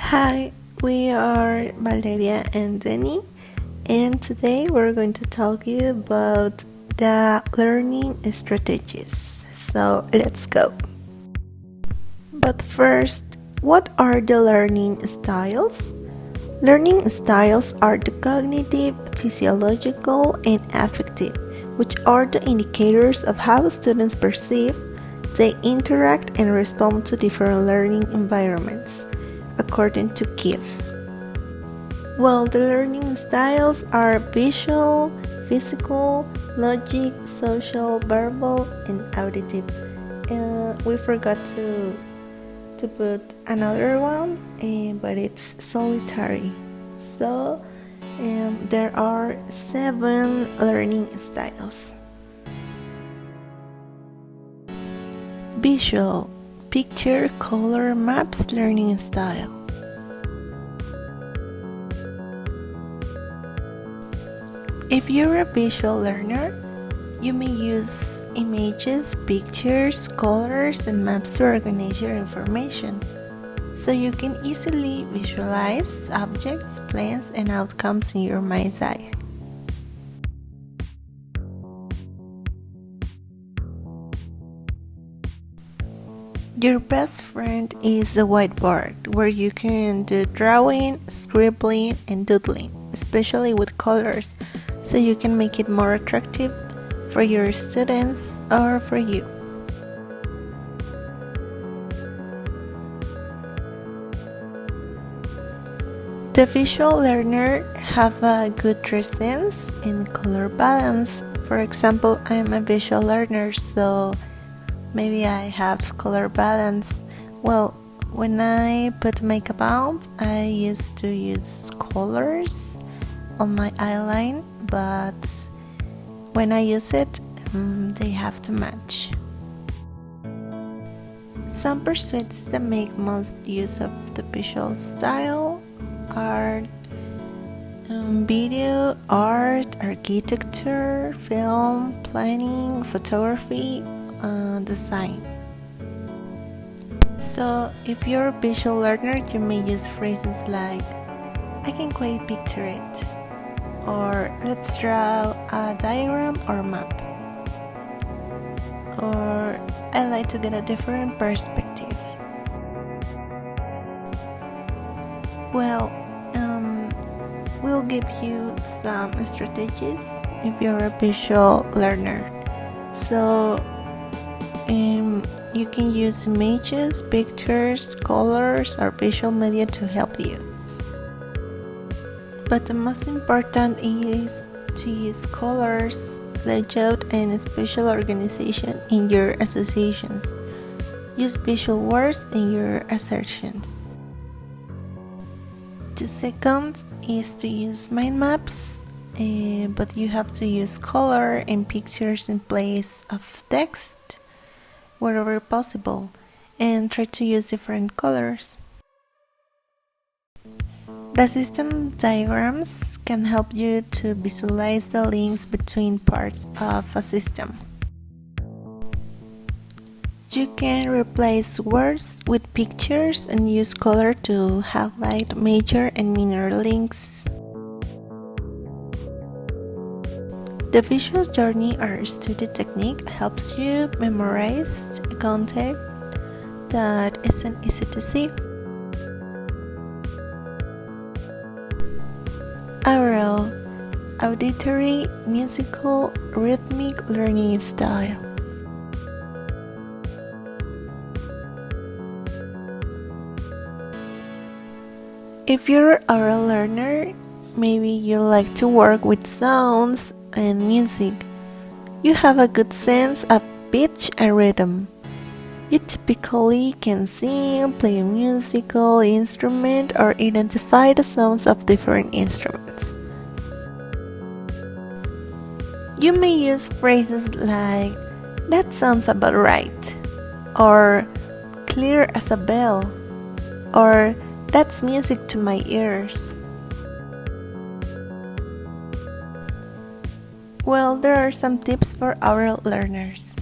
Hi, we are Valeria and Denny, and today we're going to talk you about the learning strategies. So let's go. But first, what are the learning styles? Learning styles are the cognitive, physiological, and affective, which are the indicators of how students perceive, they interact, and respond to different learning environments, according to Kiev. Well, the learning styles are visual, physical, logic, social, verbal, and auditive. We forgot to put another one, but it's solitary. So there are 7 learning styles. Visual, picture, color, maps learning style. If you're a visual learner, you may use images, pictures, colors, and maps to organize your information, so you can easily visualize objects, plans, and outcomes in your mind's eye. Your best friend is the whiteboard, where you can do drawing, scribbling, and doodling, especially with colors, so you can make it more attractive for your students or for you. The visual learner have a good dress sense and color balance. For example, I'm a visual learner, so maybe I have color balance. Well, when I put makeup on, I used to use colors on my eyeline, but when I use it, they have to match. Some pursuits that make most use of the visual style are video, art, architecture, film, planning, photography, design. So if you're a visual learner, you may use phrases like, I can quite picture it, or let's draw a diagram or map, or I like to get a different perspective. Well, we'll give you some strategies if you're a visual learner. So you can use images, pictures, colors, or visual media to help you. But the most important is to use colors, layout, and spatial organization in your associations. Use visual words in your assertions. The second is to use mind maps, but you have to use color and pictures in place of text wherever possible, and try to use different colors. The system diagrams can help you to visualize the links between parts of a system. You can replace words with pictures and use color to highlight major and minor links. The visual journey or study technique helps you memorize content that isn't easy to see. Oral, auditory, musical, rhythmic learning style. If you're an oral learner, maybe you like to work with sounds and music. You have a good sense of pitch and rhythm. You typically can sing, play a musical instrument, or identify the sounds of different instruments. You may use phrases like, that sounds about right, or clear as a bell, or that's music to my ears. Well, there are some tips for oral learners.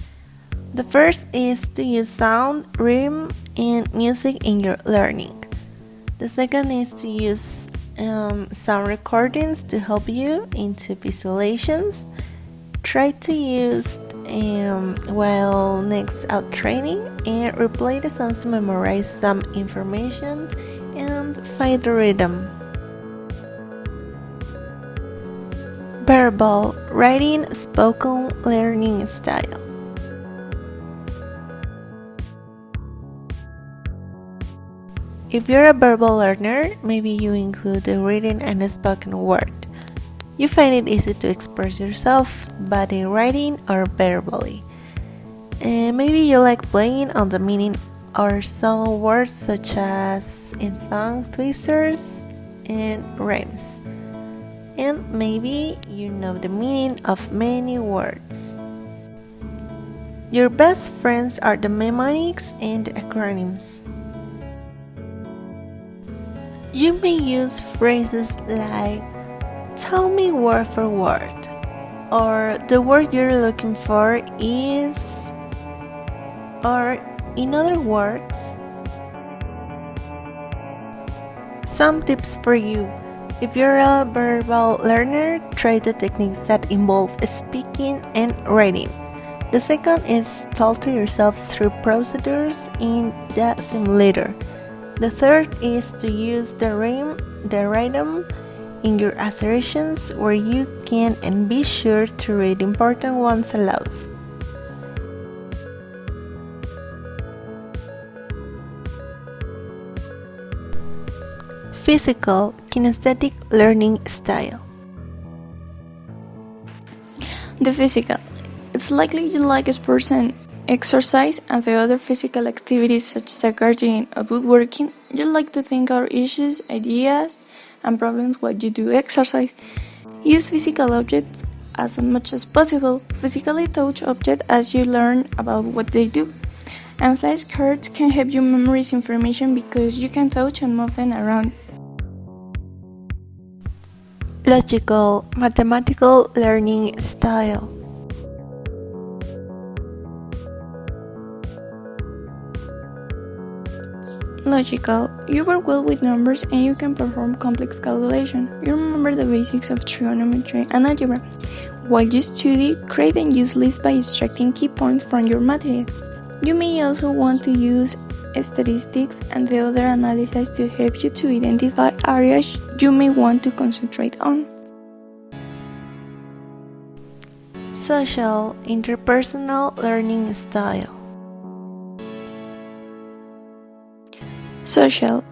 The first is to use sound, rhythm, and music in your learning. The second is to use sound recordings to help you into visualizations. Try to use while next out training and replay the sounds to memorize some information and find the rhythm. Verbal writing, spoken learning style. If you're a verbal learner, maybe you include the reading and the spoken word. You find it easy to express yourself, but in writing or verbally. And maybe you like playing on the meaning or some words such as in tongue twisters and rhymes. And maybe you know the meaning of many words. Your best friends are the mnemonics and the acronyms. You may use phrases like "tell me word for word," or "the word you're looking for is," or in other words. Some tips for you. If you're a verbal learner, try the techniques that involve speaking and writing. The second is talk to yourself through procedures in the simulator. The third is to use the rhythm in your assertions where you can and be sure to read important ones aloud. Physical, kinesthetic learning style. The physical. It's likely you like sports and exercise and the other physical activities such as gardening or woodworking. You like to think out issues, ideas, and problems while you do exercise. Use physical objects as much as possible. Physically touch objects as you learn about what they do. And flashcards can help you memorize information because you can touch and move them around. Logical, mathematical learning style. Logical. You work well with numbers and you can perform complex calculation. You remember the basics of trigonometry and algebra. While you study, create and use lists by extracting key points from your material. You may also want to use statistics and the other analysis to help you to identify areas you may want to concentrate on. Social, interpersonal learning style. Social.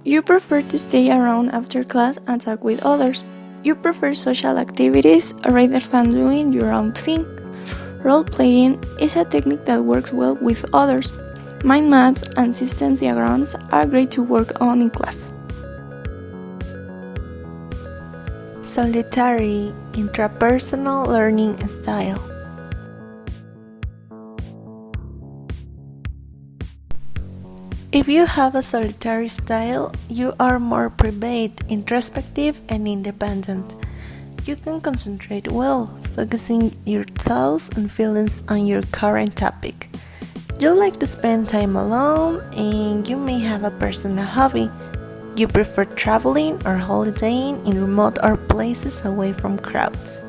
You prefer to stay around after class and talk with others. You prefer social activities rather than doing your own thing. Role-playing is a technique that works well with others. Mind maps and systems diagrams are great to work on in class. Solitary, intrapersonal learning style. If you have a solitary style, you are more private, introspective, and independent. You can concentrate well, focusing your thoughts and feelings on your current topic. You like to spend time alone, and you may have a personal hobby. You prefer traveling or holidaying in remote or places away from crowds.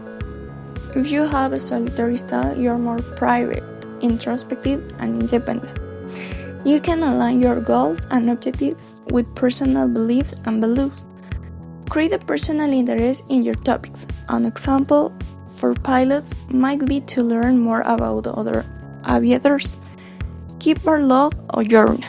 If you have a solitary style, you are more private, introspective, and independent. You can align your goals and objectives with personal beliefs and values. Create a personal interest in your topics. An example for pilots might be to learn more about other aviators. Keep a log or journal.